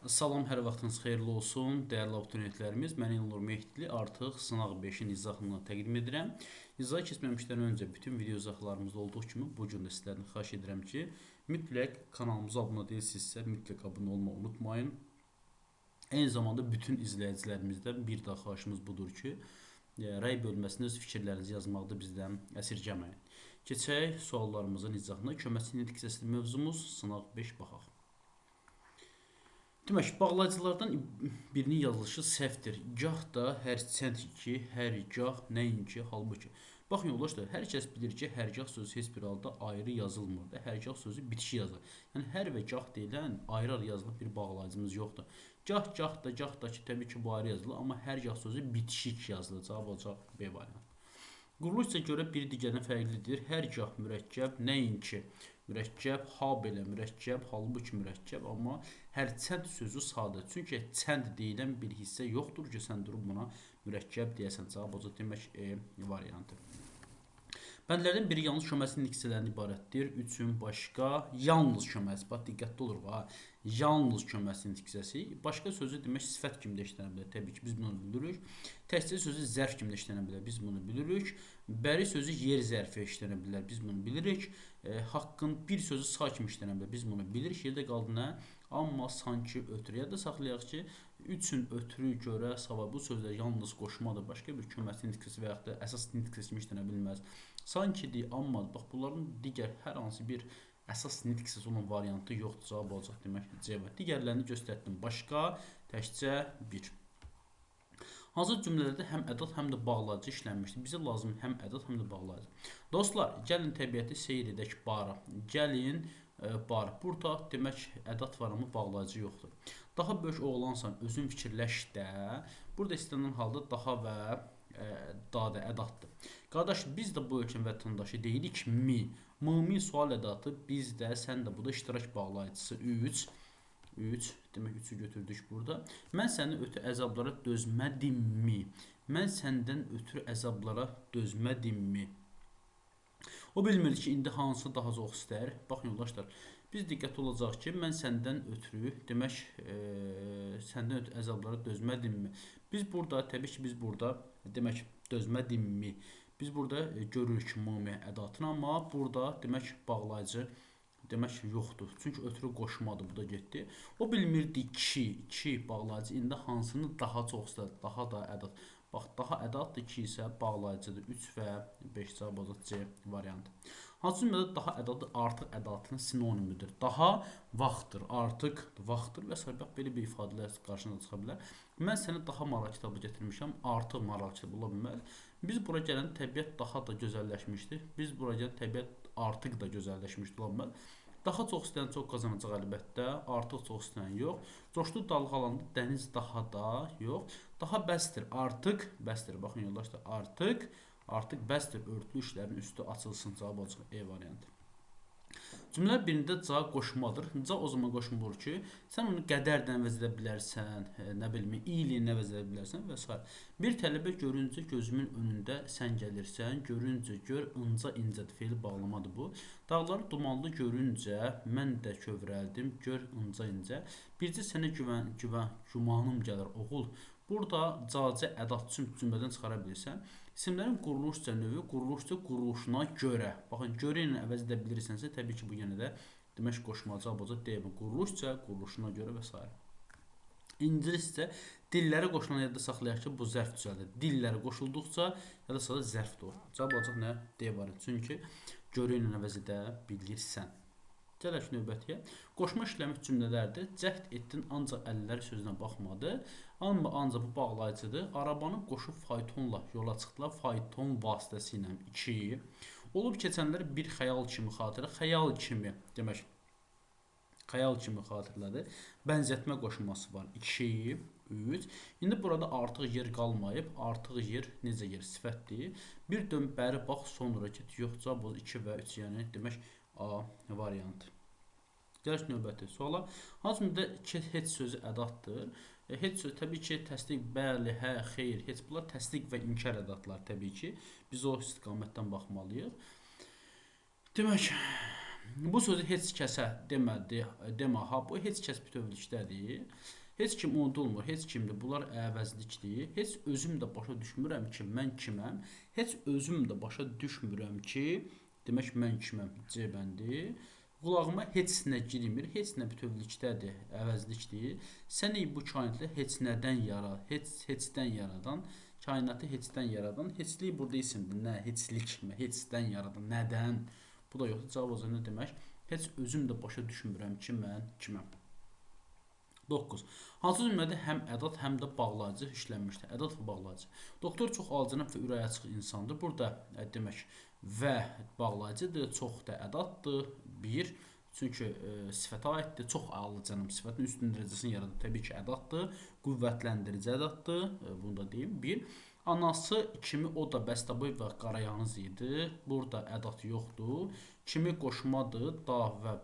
Salam, hər vaxtınız xeyirli olsun, dəyərli abituriyentlərimiz. Mən İlnur Mehdili artıq sınaq 5-in izahını təqdim edirəm. İzaha keçməmişdən öncə bütün video izahlarımızda olduğu kimi bu gün də sizlərdən xahiş edirəm ki, mütləq kanalımıza abunə deyilsinizsə, mütləq abunə olmağı unutmayın. Eyni zamanda bütün izləyicilərimizdən bir daha xahişimiz budur ki, rəy bölməsində öz fikirlərinizi yazmaqda bizdən əsirgəməyin. Keçək suallarımızın izahına. Köməkçi diksiyası mövzumuz sınaq 5 baxaq. Demək, bağlayıcılardan birinin yazılışı səhvdir. Gah da hərçənd ki, hərgah, nəinki, halbuki. Baxın yoldaşlar, hər kəs bilir ki, hərgah sözü heç bir halda ayrı yazılmır da, hərgah sözü bitişik yazılır. Yəni hər və gah deyilən ayrı-ayrı yazılıb bir bağlayıcımız yoxdur. Gah da ki, təbii ki, bu ayrı yazılır, amma hərgah sözü bitişik yazılır. Cavab olacaq B variantı. Quruluşa görə bir digərinə fərqlidir. Hərgah mürəkkəb, nəinki mürəkkəb, habelə mürəkkəb, halbuki mürəkkəb, amma hərçənd sözü sadə. Çünki çənd deyilən bir hissə yoxdur ki, sən durub buna mürəkkəb deyəsən. Cavab olacaq demək E variantı. Bəndlərdən biri yalnız köməkçi diksiyələrindən ibarətdir. Üçün başqa yalnız köməkçi. Bax diqqətli olur ha. Yalnız köməkçi diksiyası. Başqa sözü demək sifət kimi də işlənə bilər. Təbii ki, biz bunu bilirik. Təkcə sözü zərf kimi də işlənə bilər. Biz bunu bilirik. Bəri sözü yer zərfi işlənə bilər. Biz bunu bilirik. Haqqın bir sözü sa kimi işlənə bilər. Biz bunu bilirik. Yerdə qaldı nə? Amma, sanki, ötürü. Yadda saxlayaq ki, üçün, ötürü, görə, savab bu sözlər yalnız qoşmadır. Başqa bir köməkçi diksiyası və yaxud da əsas diksiyası kimi işlənə bilməz. Sankidir, amma bax bunların digər hər hansı bir əsas diksiyası olan variantı yoxdur. Cavab olacaq demək C və digərlərini göstərdim. Başqa təkcə 1. Hansı cümlələrdə həm ədat, həm də bağlayıcı işlənmişdir? Bizə lazım həm ədat, həm də bağlayıcı. Dostlar, gəlin təbiəti seyr edək bara. Gəlin bar. Burada demək ədat var, amma bağlayıcı yoxdur. Daha böyük oğlansan, özün fikirləş də. Burada istənilən halda daha və daha da ədatdır. Qardaş, biz də bu ölkənin vətəndaşı deyilik mi? Mımi sual ədatı, biz də, sən də, bu da iştirak bağlayıcısı 3. Demək 3'ü götürdük burada. Mən sənin ötürü əzablara dözmədimmi? Mən səndən ötürü əzablara dözmədimmi? O bilmir ki, indi hansı daha çox istər. Baxın yoldaşlar, biz diqqətli olacaq ki, mən səndən ötürü, demək, səndən ötürü əzablara dözmədimmi? Biz burada, təbii ki, biz burada, demək, dözmədimmi? Biz burada görürük mumi ədatını, amma burada, demək, bağlayıcı, demək, yoxdur. Çünki ötürü qoşmadı, bu da getdi. O bilmirdi ki, bağlayıcı indi hansını daha çox istər, daha da ədat. Bax, daha ədatdır ki isə bağlayıcıdır. 3 və 5 cavab olacaq C variantı. Hansı cümlədə daha ədatı artıq ədatının sinonimidir? Daha vaxtdır, artıq vaxtdır və s. Belə bir ifadələr qarşınıza çıxa bilər. Mən sənə daha maraq kitabı gətirmişəm, artıq maraq kitabı ola bilməz. Biz bura gələn təbiət daha da gözəlləşmişdir. Biz bura gələn təbiət artıq da gözəlləşmişdir, ola bilməz. Daha çox istəyən çox qazanacaq əlbəttə, artıq çox istəyən yox. Coşdu dalğalandı, dəniz daha da yox. Daha bəsdir, artıq bəsdir. Baxın yoldaşlar, artıq bəsdir, örtülü işlərin üstü açılsın. Cavab olacaq E variantı. Cümlə birində ca qoşmadır. Ca o zaman qoşma olur ki, sən onu qədərdən əvəzləyə bilərsən, nə bilmə, iyiliyə əvəzləyə bilərsən və s. Bir tələbə görüncə gözümün önündə sən gəlirsən, görüncə gör, inca incədir, feili bağlamadır bu. Dağları dumanlı görüncə mən də kövrəldim, gör inca incə. Bircə sənə gümanım gəlir, oğul. Burada cacə ədat cümlədən çıxara bilirsən. İsimlərin quruluşca növü, quruluşuna görə. Baxın, görə ilə əvəz edə bilirsənsə, təbii ki, bu yenə də demək qoşmaca olacaq. D-bir quruluşca, quruluşuna görə və s. İngiliscə dilləri qoşulan yerdə saxlayaq ki, bu zərf düzəldir. Dilləri qoşulduqca ya da sonra zərfdir. Cavab olacaq nə? D variantı. Çünki görə ilə əvəz edə bilirsən. Gələk növbətiyə. Qoşma işləmiş cümlələrdir. Cəhd etdin, ancaq əlləri sözünə baxmadı. Ancaq bu bağlayıcıdır. Arabanı qoşub faytonla yola çıxdılar. Fayton vasitəsilə 2. Olub keçənlər bir xəyal kimi xatirə. Xəyal kimi demək, xəyal kimi xatirlədir. Bənzətmə qoşması var. 2, 3. İndi burada artıq yer qalmayıb. Artıq yer necə yer? Sifətdir. Bir dön bəri bax, sonra get. Yox, cavab 2 və 3, yəni demək A variantı. Gələk növbəti suala. Hansı cümlədə heç sözü ədatdır? Heç söz təbii ki, təsdiq, bəli, hə, xeyr, heç bunlar təsdiq və inkar ədatlar təbii ki. Biz o istiqamətdən baxmalıyıq. Demək, Bu sözü heç kəsə demə ha, bu heç kəs bütövlükdədir. Heç kim unudulmur, heç kimdir. Bunlar əvəzlikdir. Heç özüm də başa düşmürəm ki, mən kiməm. Heç özüm də başa düşmürəm ki, demək mən kiməm. C bəndi. Qulağıma heç nə girmir, heç nə bütövlükdədir, əvəzlikdir. Sən ey bu kainatı heç nədən heçdən yaradan, kainatı heçdən yaradan, heçlik burada isimdir. Nə, heçlik mi, heçdən yaradan, nədən? Bu da yoxdur. Cavab o zaman nə demək? Heç özüm də başa düşmürəm ki, mən kiməm. 9. Hansı cümlədə həm ədat, həm də bağlayıcı işlənmişdir? Ədat və bağlayıcı. Doktor çox alcınab və ürəyi açıq insandır. Burada demək və bağlayıcıdır, çox da ədatdır. 1. Çünki sifətə aiddir. Çox alcınab sifətin üstün dərəcəsini yaradır. Təbii ki, ədatdır. Qüvvətləndirici ədatdır. Bunu da deyim. 1. Anası kimi o da bəstəboy və qarayağız idi. Burada ədat yoxdur. Kimi qoşmadır, da və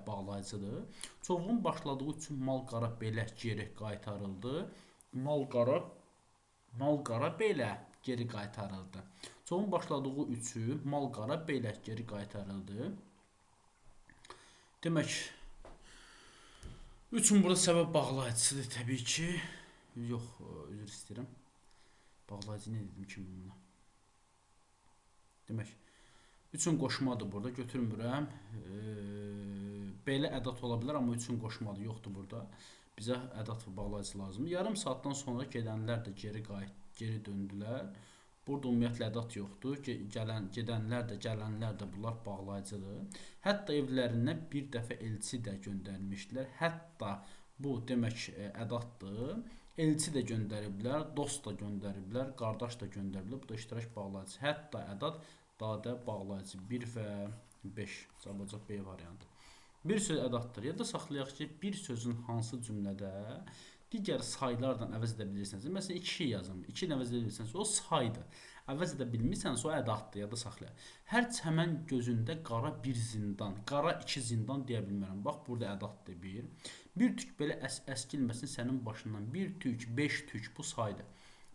bağlayıcıdır. Çovğun başladığı üçün mal qara belə geri qaytarıldı. Mal qara belə geri qaytarıldı. Çovğun başladığı üçün mal qara belə geri qaytarıldı. Demək, üçün burada səbəb bağlayıcısıdır təbii ki. Yox, üzr istəyirəm. Bağlayıcı ne dedim ki bununla? Demək, üçün qoşmadır burada, götürmürəm. Belə ədat ola bilər, amma üçün qoşmadır, yoxdur burada. Bizə ədat və bağlayıcı lazımdır. Yarım saatdan sonra gedənlər də geri döndülər. Burada ümumiyyətlə ədat yoxdur. Gedənlər də, gələnlər də bunlar bağlayıcıdır. Hətta evlərindən bir dəfə elçi də göndərmişdilər. Hətta bu demək ədatdır. Elçi də göndəriblər, dost da göndəriblər, qardaş da göndəriblər. Bu da iştirak bağlayıcı. Hətta ədat, dadə bağlayıcı. 1 və 5. Cavab B variantı. Bir söz ədatdır. Ya da saxlayaq ki, bir sözün hansı cümlədə digər saylardan əvəz edə bilirsiniz. Məsələn, 2 yazım. 2 əvəz edə bilirsiniz. O saydır. Əvəz edə bilmirsənsə o ədatdır. Ya da saxlayaq. Hər çəmən gözündə qara bir zindan, qara 2 zindan deyə bilmərəm. Bax, burada ədatdır 1. Bir tük belə əskilməsin sənin başından. 1 tük, 5 tük bu saydır.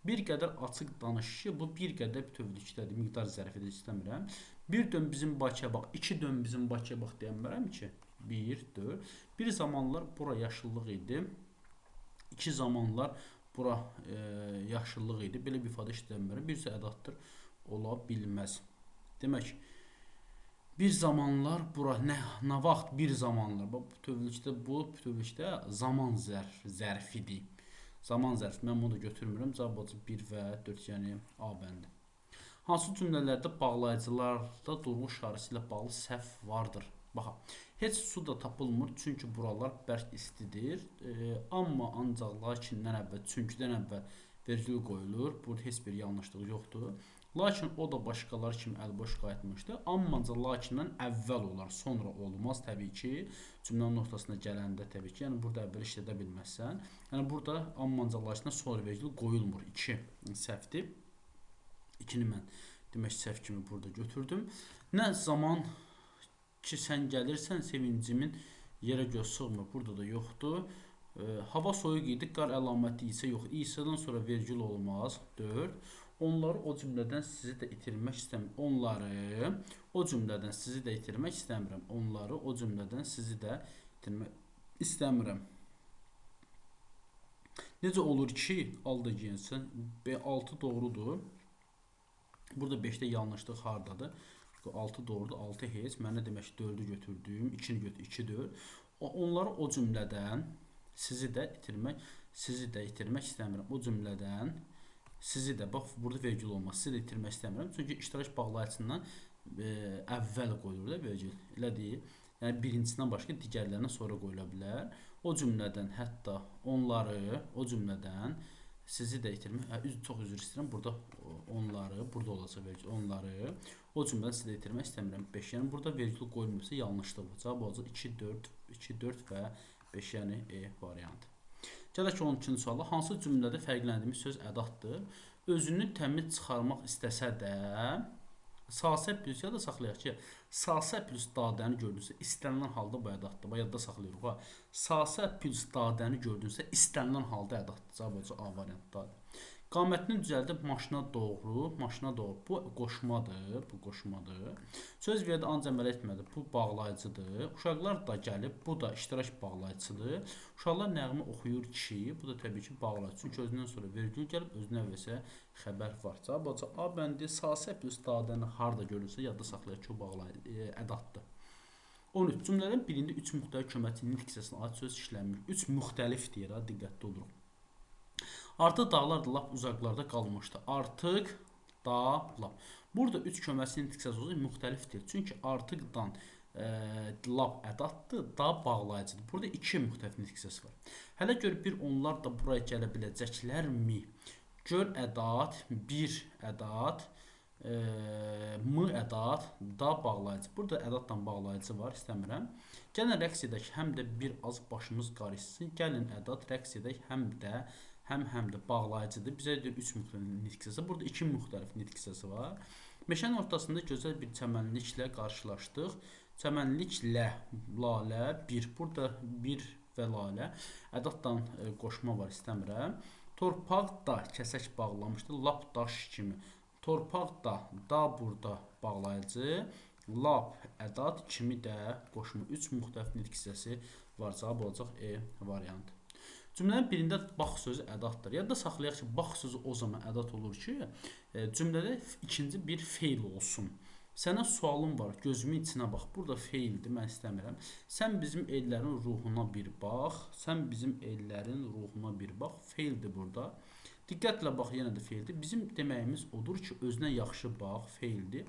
Bir qədər açıq danış ki, bu bir qədər bütövlükdədir. Miqdar zərfidir, istəmirəm. Bir dön bizim Bakıya bax, 2 dön bizim Bakıya bax deyəmərəm ki. 1, 4. Bir zamanlar bura yaşıllıq idi. 2 zamanlar bura yaşıllıq idi. Belə bir ifadə işləmərəm. Bir isə ədatdır, ola bilməz. Demək, bir zamanlar bura, nə vaxt bir zamanlar. Bu bütövlükdə zaman zərfidir. Zaman zərfi, mən bunu da götürmürəm. Cavab 1 və 4, yəni A bəndi. Hansı cümlələrdə bağlayıcılarda durmuş şarisi ilə bağlı səhv vardır? Baxa, heç su da tapılmır, çünki buralar bərk istidir. Amma ancaq lakindən əvvəl, çünkidən əvvəl vergül qoyulur. Burada heç bir yanlışlıq yoxdur. Lakin o da başqaları kimi əlboş qayıtmışdı. Amma lakindən əvvəl olar, sonra olmaz təbii ki. Cümlənin ortasına gələndə təbii ki, yəni burada əvvəl işlədə bilməzsən. Yəni burada amma lakindən sonra vergül qoyulmur. 2 səhvdir. 2-ni mən demək səhv kimi burada götürdüm. Nə zaman ki sən gəlirsən, sevincimin yerə göz sığmır. Burada da yoxdur. Hava soyuq idi, qar əlaməti isə yox. İsa'dan sonra vergül olmaz. 4. Onları o cümlədən sizi də itirmək istəmirəm. Onları o cümlədən sizi də itirmək istəmirəm. Onları o cümlədən sizi də itirmək istəmirəm. Necə olur ki, alda giyinsən? 6 doğrudur. Burada 5-də yanlışlıq hardadır? 6 doğrudur, 6 heç. Mən nə demək 4-ü götürdüm, 2-ni götürdüm, 2 4. Onları o cümlədən sizi də itirmək istəmirəm. O cümlədən sizi də, bax burada vergül olmaz. Sizi də itirmək istəmirəm. Çünki iştirak bağlayıcısından əvvəl qoyulur da vergül. Elə deyil. Yəni birincisindən başqa digərlərindən sonra qoyula bilər. O cümlədən hətta onları, o cümlədən sizi də itirmək, çox üzr istəyirəm. Burada onları, burada olacaq vergül. Onları o cümlədən sizi də itirmək istəmirəm. 5. Yəni burada vergül qoyulmursa yanlışdır bu. Cavab olacaq 2 4 və 5, yəni E variantı. Gələk 12-ci suala. Hansı cümlədə fərqləndiyimiz söz ədatdır? Özünü təmiz çıxarmaq istəsə də, sasə plus, ya da saxlayaq ki, sasə plus dadəni gördünsə, istənilən halda bu ədatdır. Yadda saxlayırıq. Sasə plus dadəni gördünsə, istənilən halda ədatdır. Cavab olacaq A variantdadır. Qamətini düzəldib maşına doğru, maşına doğru. Bu qoşmadır, bu qoşmadır. Söz verdi, ancaq əməl etmədi. Bu bağlayıcıdır. Uşaqlar da gəlib, bu da iştirak bağlayıcıdır. Uşaqlar nəğmə oxuyur ki, bu da təbii ki bağlayıcı. Çünki özündən sonra vergül gəlib, özünə versə xəbər var. Cavab A bəndi sahə plus dadəni harda görülsə, yadda saxlayaq ki, o bağlayıcı ədaddır. 13. Cümlənin birində 3 müxtəlif köməkçi nitq hissəsinə aid söz işlənmir. 3 müxtəlif deyir, diqqətli oluruq. Artıq dağlar da lap uzaqlarda qalmışdı. Artıq dağlar. Burada 3 köməkçi nitq hissəsi müxtəlifdir. Çünki artıqdan lap ədaddır, da bağlayıcıdır. Burada 2 müxtəlif nitq hissəsi var. Hələ gör bir onlar da buraya gələ biləcəklərmi? Gör ədad, bir ədad, m ədad, da bağlayıcı. Burada ədadla bağlayıcı var, istəmirəm. Gəlin rəqs edək, həm də bir az başımız qarışsın. Gəlin ədad rəqs edək, həm də bağlayıcıdır. Bizə deyir 3 müxtəlif nitq hissəsi. Burada 2 müxtəlif nitq hissəsi var. Meşənin ortasında gözəl bir çəmənliklə qarşılaşdıq. Çəmənliklə, lalə, bir. Burada bir və lalə. Ədaddan qoşma var, istəmirəm. Torpaq da kəsək bağlamışdı, lap daş kimi. Torpaq da burada bağlayıcı. Lap ədad kimi də qoşma. 3 müxtəlif nitq hissəsi var. Cavab olacaq E variantı. Cümlənin birində bax sözü ədaddır. Yadda saxlayaq ki, bax sözü o zaman ədad olur ki, cümlədə ikinci bir feil olsun. Sənə sualım var, gözümün içinə bax. Burada feildir, mən istəmirəm. Sən bizim ellərin ruhuna bir bax. Sən bizim ellərin ruhuna bir bax. Feildir burada. Diqqətlə bax, yenə də feildir. Bizim deməyimiz odur ki, özünə yaxşı bax, feildir.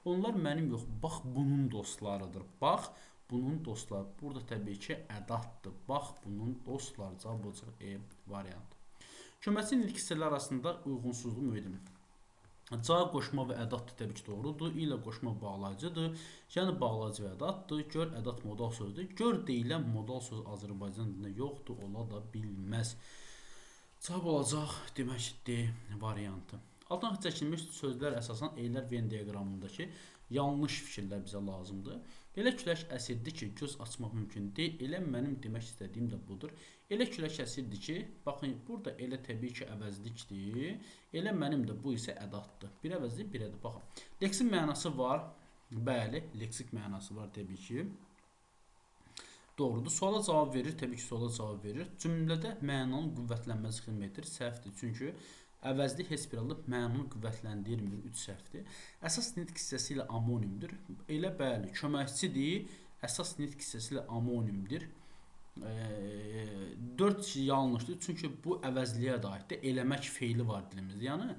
Onlar mənim yox, bax bunun dostlarıdır. Bax bunun dostları. Burada təbii ki ədaddır. Bax bunun dostları. Cavab olacaq E variantı. Köməkçi nitq hissələri arasında uyğunsuzluq müəyyən. Ca qoşma və ədaddır, təbii ki doğrudur. İlə qoşma bağlayıcıdır. Yəni bağlayıcı və ədaddır. Gör ədad modal sözdür. Gör deyilən modal söz Azərbaycan dilində yoxdur, ola da bilməz. Cavab olacaq demək D variantı. Altdan çəkilmiş sözlər əsasən eylər Venn diaqramındakı yanlış fikirlər bizə lazımdır. Elə külək əsirdi ki, göz açmaq mümkün deyil. Elə mənim demək istədiyim də budur. Elə külək əsirdi ki, baxın, burada elə təbii ki əvəzlikdir. Elə mənim də bu isə ədaddır. Bir əvəzlik, bir ədad. Baxın, leksik mənası var. Bəli, leksik mənası var təbii ki. Doğrudur. Suala cavab verir, təbii ki suala cavab verir. Cümlədə mənanın qüvvətlənməsi xidmətdir, səhvdir. Çünki əvəzli heç bir halda mənanı qüvvətləndirmir, 3 səhvdir. Əsas nitq hissəsi ilə amonimdir. Elə bəli, köməkçidir, əsas nitq hissəsi ilə amonimdir. 4 yanlışdır, çünki bu əvəzliyə də aiddir. Eləmək feili var dilimizdə. Yəni,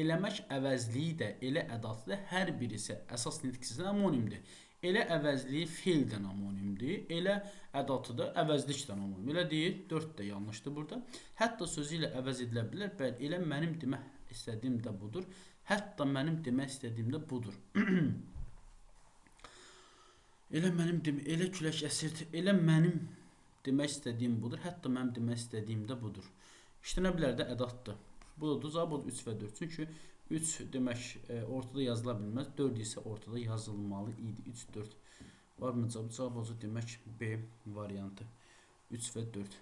eləmək əvəzliyi də, elə ədadlı da hər birisi əsas nitq hissəsi ilə amonimdir. Elə əvəzliyi feildən amonimdir, elə ədatı da əvəzlikdən amonimdir. Elə deyil, 4 də yanlışdır burada. Hətta sözü ilə əvəz edilə bilər. Bəli, elə mənim demək istədiyim də budur. Hətta mənim demək istədiyim də budur. Elə külək əsirdir. Elə mənim demək istədiyim budur. Hətta mənim demək istədiyim də budur. İşlənə bilər də ədatdır. Bu da cavab 3 və 4. Çünki 3 demək ortada yazıla bilməz. 4 isə ortada yazılmalı idi. 3, 4 var mı cavab? Cavab olacaq demək B variantı. 3 və 4.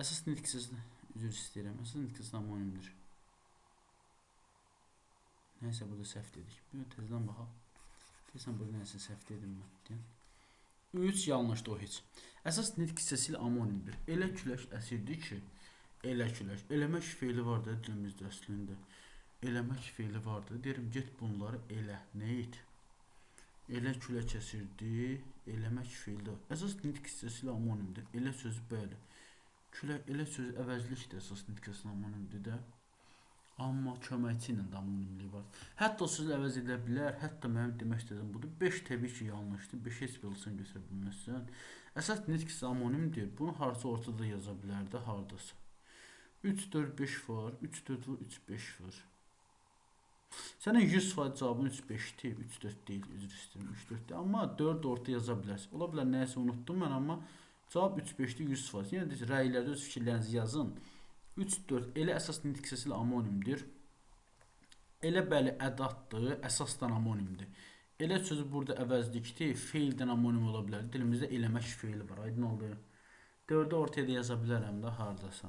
Əsas nitq hissəsi, üzr istəyirəm. Əsas nitq hissəsi amonimdir. Nəysə burada səhv dedik. Bir tezdən baxaq. Deyəsən burada nəysə səhv dedim mən. 3 yanlışdır o heç. Əsas nitq hissəsi ilə amonimdir. Elə külək əsirdi ki, elə külək. Eləmək feili var da dilimizdə əslində. Eləmək feili vardı. Deyirəm, get bunları elə. Nə et? Elə külək əsirdi. Eləmək feili. Əsas nitq hissəsi ilə amonimdir. Elə sözü bəli. Külək, elə sözü əvəzlikdir. Əsas nitq hissəsi ilə amonimdir də. Amma köməkçi ilə də amonimliyi var. Hətta o sözlə əvəz edilə bilər. Hətta mənim demək istədiyim budur. 5 təbii ki yanlışdır. 5 heç bir olsan götürə bilməzsən. Əsas nitq hissəsi amonimdir. Bunu harca ortada yaza bilərdi. Hardasa. 3, 4, 5 var. 3, 4 var. 3, 5 var. Sənin 100% cavabın 3-5-dir, 3-4 deyil, üzr istəyirəm, 3-4-dir. Amma 4 orta yaza bilərsən. Ola bilər nəyəsə unutdum mən, amma cavab 3-5-dir, 100%. Yenə də rəylərdə öz fikirlərinizi yazın. 3-4 elə əsas nitq hissəsi ilə amonimdir. Elə bəli ədaddır, əsasdan amonimdir. Elə sözü burada əvəzlikdir, feildən amonim ola bilər. Dilimizdə eləmək feili var, aydın oldu. 4-ü ortaya da yaza bilərəm də hardasa.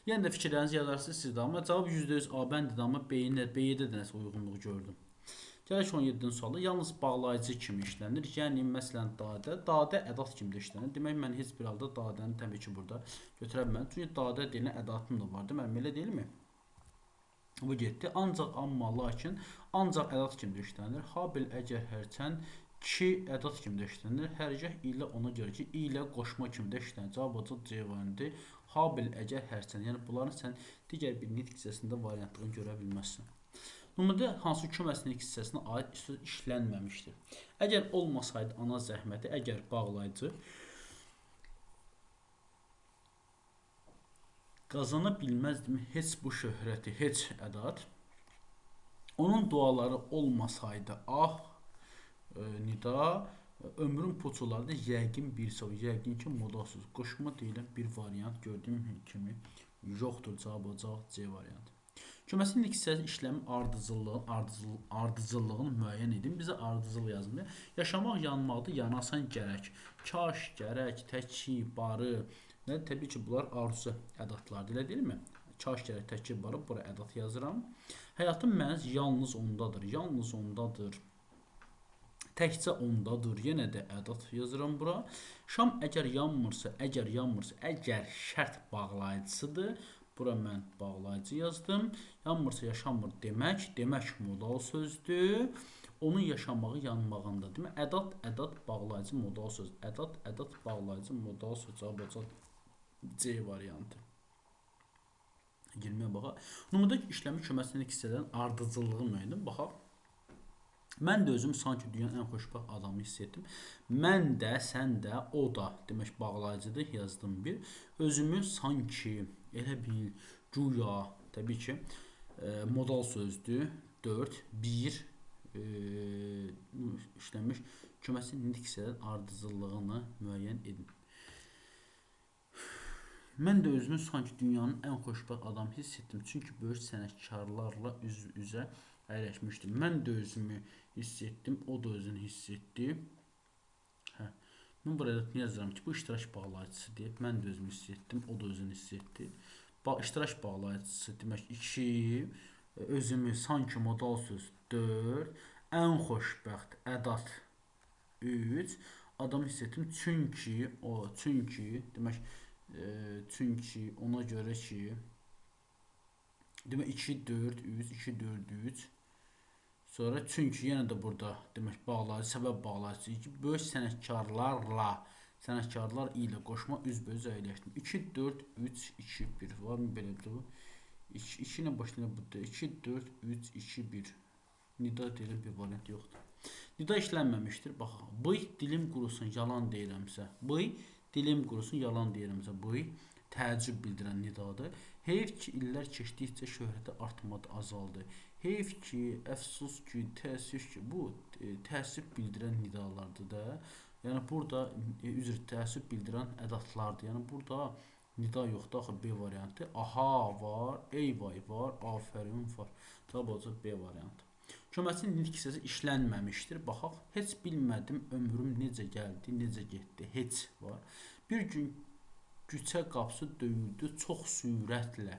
Yenə də fikirlərinizi yazarsınız siz də, amma cavab %100 A bəndidir, amma B-yə də nəsə uyğunluq gördüm. Gələk 17-ci suala. Yalnız bağlayıcı kimi işlənir. Yəni məsələn dadə ədat kimi də işlənir. Demək mən heç bir halda dadəni təbii ki burada götürə bilmərəm. Çünki dadə deyilən ədatım da var. Deməli elə deyilmi? Bu getdi. Ancaq amma lakin ancaq ədat kimi də işlənir. Habil əgər hərçənd ki ədat kimi də işlənir. Hərgah ilə ona görə ki ilə qoşma kimi də işlənir. Cavab C variantı. Habil əgər hərçənd. Yəni bunların sən digər bir nitq hissəsində variantlığını görə bilməzsən. Nümunədə hansı küməsinin hissəsinə aid söz işlənməmişdir. Əgər olmasaydı ana zəhməti, əgər bağlayıcı qazana bilməzdim heç bu şöhrəti, heç ədat. Onun duaları olmasaydı, nida, ömrün poçularda yəqin bir söz, yəqin ki modalsız qoşma deyilən bir variant gördüyüm kimi yoxdur. Cavab C variantı. Küməsinin hissəsi işləmin ardıcıllığını müəyyən edin. Bizə ardıcıl yazmıyor. Yaşamaq yanmaqdır, yanasan gərək. Kaş, gərək, təki, barı. Təbii ki bunlar arzusu ədatlardır, elə deyilmi? Kaş, gərək, təki, barı. Bura ədat yazıram. Həyatın mənası yalnız ondadır. Yalnız ondadır. Təkcə ondadır. Yenə də ədat yazıram bura. Şam əgər yanmırsa, əgər şərt bağlayıcısıdır. Bura mən bağlayıcı yazdım. Yanmırsa yaşanmır demək modal sözdür. Onun yaşamağı yanmağında. Demək ədat bağlayıcı modal söz. Ədat bağlayıcı modal söz. Cavab C variantı. 20-yə baxaq. Nümunədəki işləmi küməsindəki hissələrin ardıcıllığı müəyyən baxaq. Mən də özüm sanki dünyanın ən xoşbəxt adamı hiss etdim. Mən də, sən də, o da demək bağlayıcıdır, yazdım bir. Özümü sanki, elə bil, güya, təbii ki, modal sözdür. 4, 1 işlənmiş küməsinin hissələrin ardıcıllığını müəyyən edin. Mən də özümü sanki dünyanın ən xoşbəxt adamı hiss etdim. Çünki böyük sənətkarlarla üz-üzə əyləşmişdim. Mən də özümü hiss etdim, o da özünü hiss etdi. Mən burada nə yazıram ki, bu iştirak bağlayıcısı deyib. Mən də özümü hiss etdim, o da özünü hiss etdi. İştirak bağlayıcısı demək 2, özümü sanki modal söz 4, ən xoşbəxt ədat 3, adamı hiss etdim çünki demək çünki ona görə ki demək 2 4 3 2 4 3 sonra çünki yenə də burada demək bağlayıcı, səbəb bağlayıcı ki böyük sənətkarlar ilə qoşma üzbəüz əyləşdim. 2 4 3 2 1 varmı belə bu? 2 ilə başlayır bu da 2 4 3 2 1 nida deyilən bir variant yoxdur. Nida işlənməmişdir. Bax, bıy dilim qurusun yalan deyirəmsə, bıy təəccüb bildirən nidadır. Heyf ki illər keçdikcə şöhrəti artmadı, azaldı. Heyf ki, əfsus ki, təəssüf ki, bu təəssüf bildirən nidalardır da. Yəni burada təəssüf bildirən ədatlardır. Yəni burada nida yoxdur, axı B variantı. Aha var, eyvay var, afərin var. Cavab olacaq B variantı. Köməsinin nitq hissəsi işlənməmişdir. Baxaq, heç bilmədim ömrüm necə gəldi, necə getdi. Heç var. Bir gün küçə qapısı döyüldü çox sürətlə.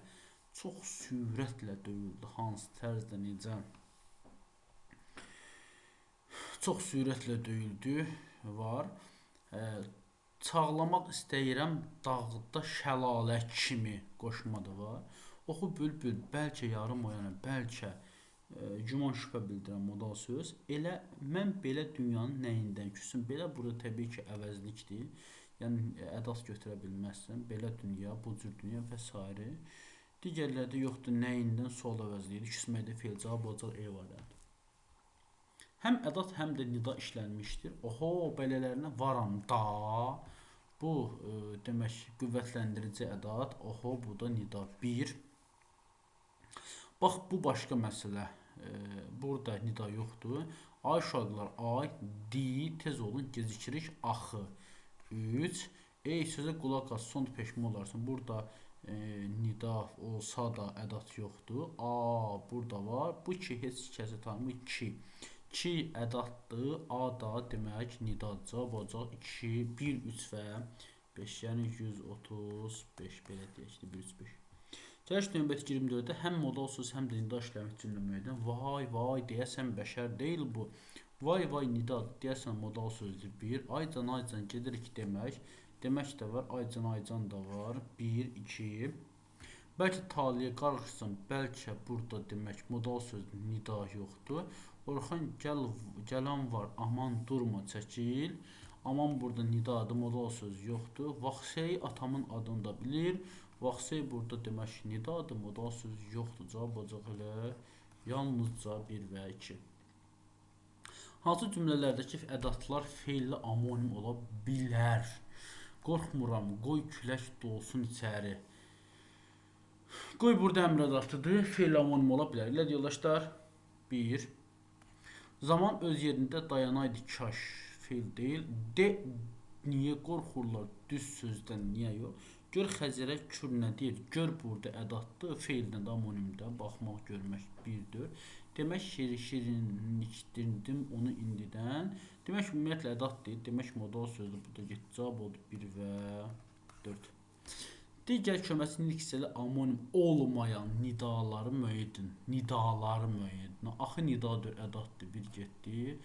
Çox sürətlə döyüldü. Hansı tərzdə necə? Çox sürətlə döyüldü var. Çağlamaq istəyirəm dağda şəlalə kimi qoşma da var. Oxu bülbül, bəlkə yarım oyana, bəlkə güman şübhə bildirən modal söz. Elə mən belə dünyanın nəyindən küsüm? Belə burada təbii ki əvəzlikdir. Yəni ədat götürə bilməzsən. Belə dünya, bu cür dünya və s. Digərlərdə yoxdur. Nəyindən sual əvəzliyidir. Küsməkdə feil. Cavab olacaq E variantı. Həm ədat, həm də nida işlənmişdir. Oho, belələrinə varam da. Bu demək qüvvətləndirici ədat. Oho, bu da nida 1. Bax, bu başqa məsələ. Burada nida yoxdur. Ay uşaqlar, ay, di, tez olun, gecikirik, axı. 3. Ey sözə qulaq as, son peşman olarsan. Burada nida olsa da ədat yoxdur. A, burada var. Bu ki, heç kəsə tanımı 2. 2 ədatdır. A da demək nidadır. Cavab olacaq 2, 1, 3 və 5, yəni 135 belə deyək ki, 135. Gəliş növbəti 24-də həm modal söz, həm də nida işləmi cümləməkdən. Vay, vay, deyəsən bəşər deyil bu. Vay, vay, nida, deyəsən modal sözdür 1. Aycan, aycan gedirik demək. Demək də var, aycan, aycan da var. 1, 2. Bəlkə taliyə qarışsın, bəlkə burada demək modal sözdür, nida yoxdur. Orxan gələn var, aman durma, çəkil. Aman burada nida adı, modal söz yoxdur. Vaxtşeyi atamın adını da bilir. Vaxtşey burada demək nida adı, modal söz yoxdur. Cavab olacaq elə yalnızca 1 və 2. Hansı cümlələrdəki ədatlar feilli amonim ola bilər? Qorxmuram, qoy külək dolsun içəri. Qoy burada əmr ədatıdır, feilli amonim ola bilər. Elə yoldaşlar 1. Zaman öz yerində dayanaydı kaş, feil deyil. De, niyə qorxurlar düz sözdən, niyə yox? Gör Xəzərə kür nə deyir? Gör burada ədatdır, feildən də amonimdə baxmaq, görmək 1-dür. Demək şirinlikdirdim onu indidən. Demək ümumiyyətlə ədat deyil. Demək modal sözdür. Burada get cavab oldu 1 və 4. Digər köməsi niksəli amonim olmayan nidaları müəyyidin. Nidaları müəyyidin. Axı nidadır, ədatdır. 1 getdi.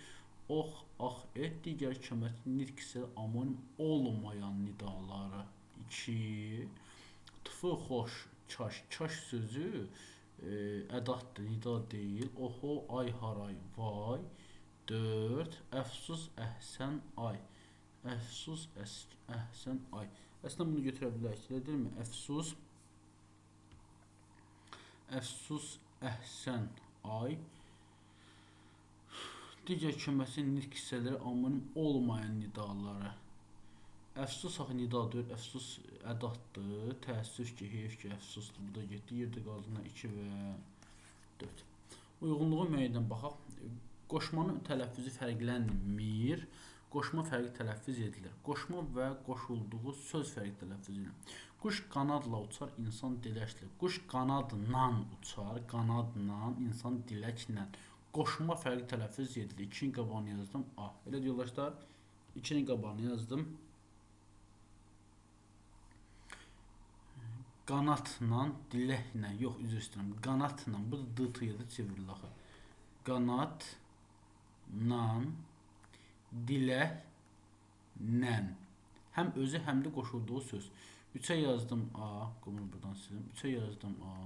Ox, ax, et. Digər köməsi niksəli amonim olmayan nidaları. 2. Tıfı, xoş, kaş. Kaş sözü ədatdır, nida deyil. Oho, ay, haray, vay. 4. Əfsus, əhsən, ay. Əfsus, əhsən, ay. Əslində bunu götürə bilərik. Elə deyilmi? Əfsus, əfsus, əhsən, ay. Digər köməsi nitq hissələri amonim olmayan nidaları. Əfsus axı nidadır, əfsus ədatdır. Təəssüf ki, heyf ki, əfsusdur. Bu da getdi. Yerdə qaldığına 2 və 4. Uyğunluğu müəyyən baxaq. Qoşmanın tələffüzü fərqlənmir. Qoşma fərqli tələffüz edilir. Qoşma və qoşulduğu söz fərqli tələffüz edilir. Quş qanadla uçar, insan diləklə. Quş qanadla uçar, qanadla, insan diləklə. Qoşma fərqli tələffüz edilir. 2-nin qabağını yazdım. A. Elə yoldaşlar, 2-nin qabağını yazdım. Qanatla, diləklə, yox, üzr istəyirəm. Qanatla, bu da d-tıyıdır, çevrilir axı. Qanatla, diləklə. Həm özü, həm də qoşulduğu söz. 3-ə yazdım A, qomunu buradan silim. 3-ə yazdım A.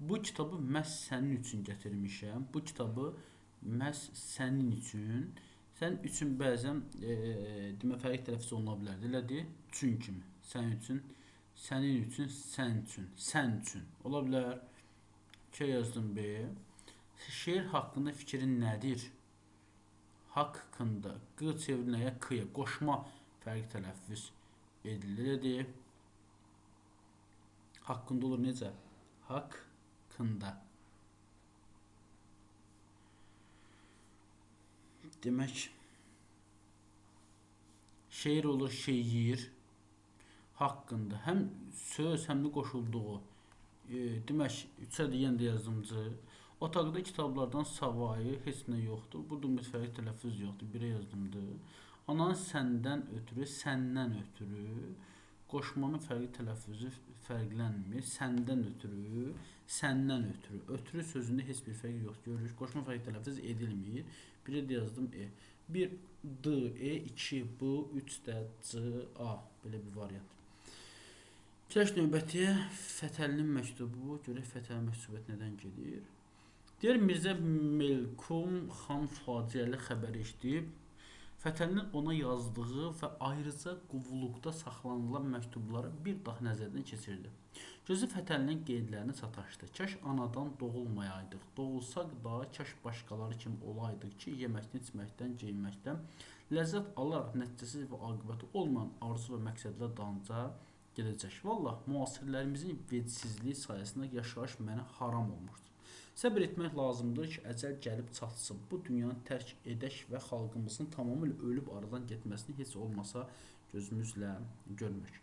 Bu kitabı məhz sənin üçün gətirmişəm. Bu kitabı məhz sənin üçün. Sənin üçün bəzən demə fərqli tələffüz oluna bilərdi. Elədir? Üçün kimi. Sənin üçün. Sənin üçün, sən üçün, sən üçün. Ola bilər. 2 yazdım B. Şeir haqqında fikrin nədir? Haqqında. Q çevriləyə K-ya. Qoşma fərqli tələffüz edilir. Haqqında olur necə? Haqqında. Demək, şeir olur şeir. Haqqında həm söz, həm də qoşulduğu. Demək, 3-ə də yenə də yazdımcı. Otaqda kitablardan savayı heç nə yoxdur. Burada mütfərqli tələffüz yoxdur. 1-ə yazdımdı. Ananın səndən ötürü, səndən ötürü. Qoşmanın fərqli tələffüzü fərqlənmir. Səndən ötürü, səndən ötürü. Ötürü sözündə heç bir fərq yoxdur. Görürük. Qoşma fərqli tələffüz edilmir. 1-ə də yazdım E. 1 D, E, 2 B, 3 də C, A. Belə bir variant. Keçək növbətiyə. Fətəlinin məktubu. Görək Fətəlinin məktubu nədən gedir? Deyir, Mirzə Melkum xan faciəli xəbər eşidib. Fətəlinin ona yazdığı və ayrıca qovluqda saxlanılan məktubları bir daha nəzərdən keçirdi. Gözü Fətəlinin qeydlərini sataşdı. Kaş anadan doğulmayaydıq. Doğulsaq da kaş başqaları kimi olaydıq ki, yeməkdən, içməkdən, geyinməkdən ləzzət alaraq nəticəsiz və aqibəti olmayan arzu və məqsədlər dalınca gedəcək. Vallah, müasirlərimizin vecsizliyi sayəsində yaşayış mənə haram olmuşdur. Səbr etmək lazımdır ki, əcəl gəlib çatsın. Bu dünyanı tərk edək və xalqımızın tamamilə ölüb aradan getməsini heç olmasa gözümüzlə görmük.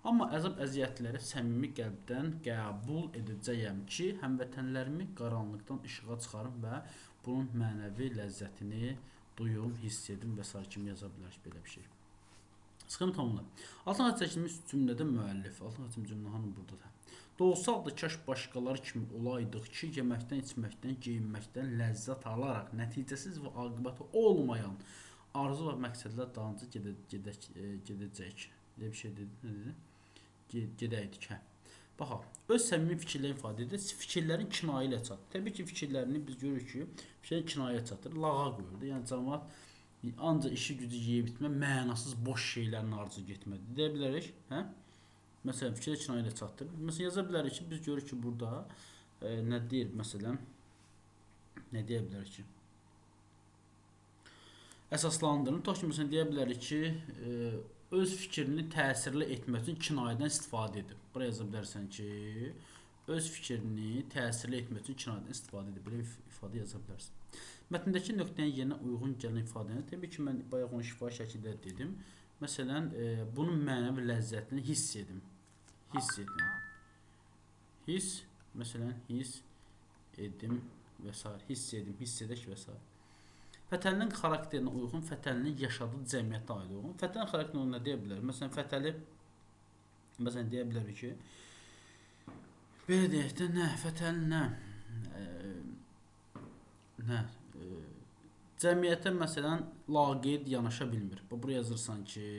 Amma əzab-əziyyətləri səmimi qəlbdən qəbul edəcəyəm ki, həmvətənlərimi qaranlıqdan işığa çıxarım və bunun mənəvi ləzzətini duyum, hiss edim və s. kimi yaza bilərik belə bir şey. Sıxım tamamla. Altına çəkilmiş cümlədə müəllif, altına çəkilmiş cümlə hanı burada da. Doğsal da kaş başqaları kimi olaydıq ki, yeməkdən, içməkdən, geyinməkdən ləzzət alaraq nəticəsiz və aqibəti olmayan arzu və məqsədlər dalınca gedəcək. Elə bir şey dedi, nə dedi? Gedəydik, hə. Bax, öz səmimi fikirlərini ifadə edir. Fikirlərin kinayə ilə çatır. Təbii ki, fikirlərini biz görürük ki, fikirlərin kinayə çatır, lağa qoyur. Yəni cəmaət ancaq işi gücü yeyib bitmə, mənasız boş şeylərin arzu getmədir. Deyə bilərik, hə? Məsələn, fikirlər kinayə ilə çatır. Məsələn, yaza bilərik ki, biz görürük ki, burada nə deyir, məsələn, nə deyə bilərik ki? Əsaslandırın. Tutaq ki, məsələn, deyə bilərik ki, öz fikrini təsirli etmək üçün kinayədən istifadə edir. Buraya yaza bilərsən ki, öz fikrini təsirli etmək üçün kinayədən istifadə edir. Belə bir ifadə yaza bilərsən. Mətndəki nöqtənin yerinə uyğun gələn ifadəni təbii ki, mən bayaq onu şifahi şəkildə dedim. Məsələn, bunun mənəvi ləzzətini hiss edim. Hiss edim. Hiss, məsələn, hiss edim və s. Hiss edim, hiss edək və s. Fətəlinin xarakterinə uyğun, Fətəlinin yaşadığı cəmiyyətə aid uyğun. Fətəlin xarakterinə nə deyə bilər? Məsələn, Fətəli məsələn deyə bilər ki, belə deyək də, nə, Fətəli nə, cəmiyyətə məsələn laqeyd yanaşa bilmir. Buraya yazırsan ki,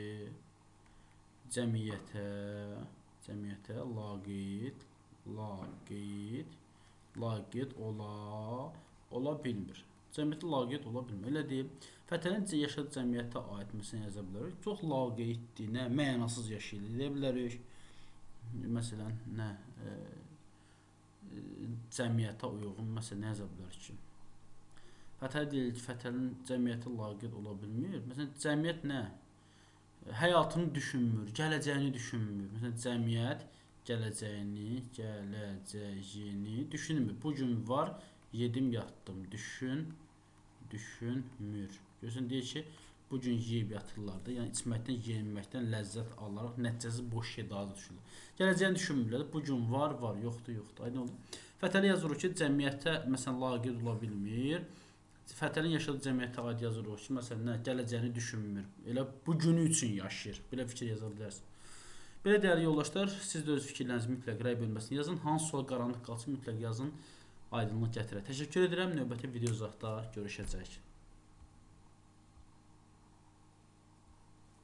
cəmiyyətə laqeyd ola bilmir. Cəmiyyətə laqeyd ola bilmir. Elə deyib, Fətəlin yaşadığı cəmiyyətə aid məsələn yaza bilərik. Çox laqeyddir, nə, mənasız yaşayır. Deyə bilərik. Məsələn, nə, cəmiyyətə uyğun məsələn nə yaza bilərik ki? Fətəli deyir ki, Fətəlin cəmiyyətə laqeyd ola bilmir. Məsələn, cəmiyyət nə? Həyatını düşünmür, gələcəyini düşünmür. Məsələn, cəmiyyət gələcəyini düşünmür. Bu gün var, yedim, yatdım. Düşünmür. Görürsən, deyir ki, bu gün yeyib yatırlar da, yəni içməkdən, yeyinməkdən ləzzət alaraq nəticəsi boş şey daha da düşünürlər. Gələcəyini düşünmürlər. Bu gün var, yoxdur. Aydın oldu. Fətəli yazırıq ki, cəmiyyətə məsələn laqeyd ola bilmir. Fətəlin yaşadığı cəmiyyətə aid yazırıq ki, məsələn, nə, gələcəyini düşünmür. Elə bu günü üçün yaşayır. Belə fikir yaza bilərsən. Belə dəyərli yoldaşlar, siz də öz fikirlərinizi mütləq rəy bölməsində yazın. Hansı sual qaranlıq qalsın, mütləq yazın. Aydınlıq gətirək. Təşəkkür edirəm. Növbəti videoda görüşəcəyik.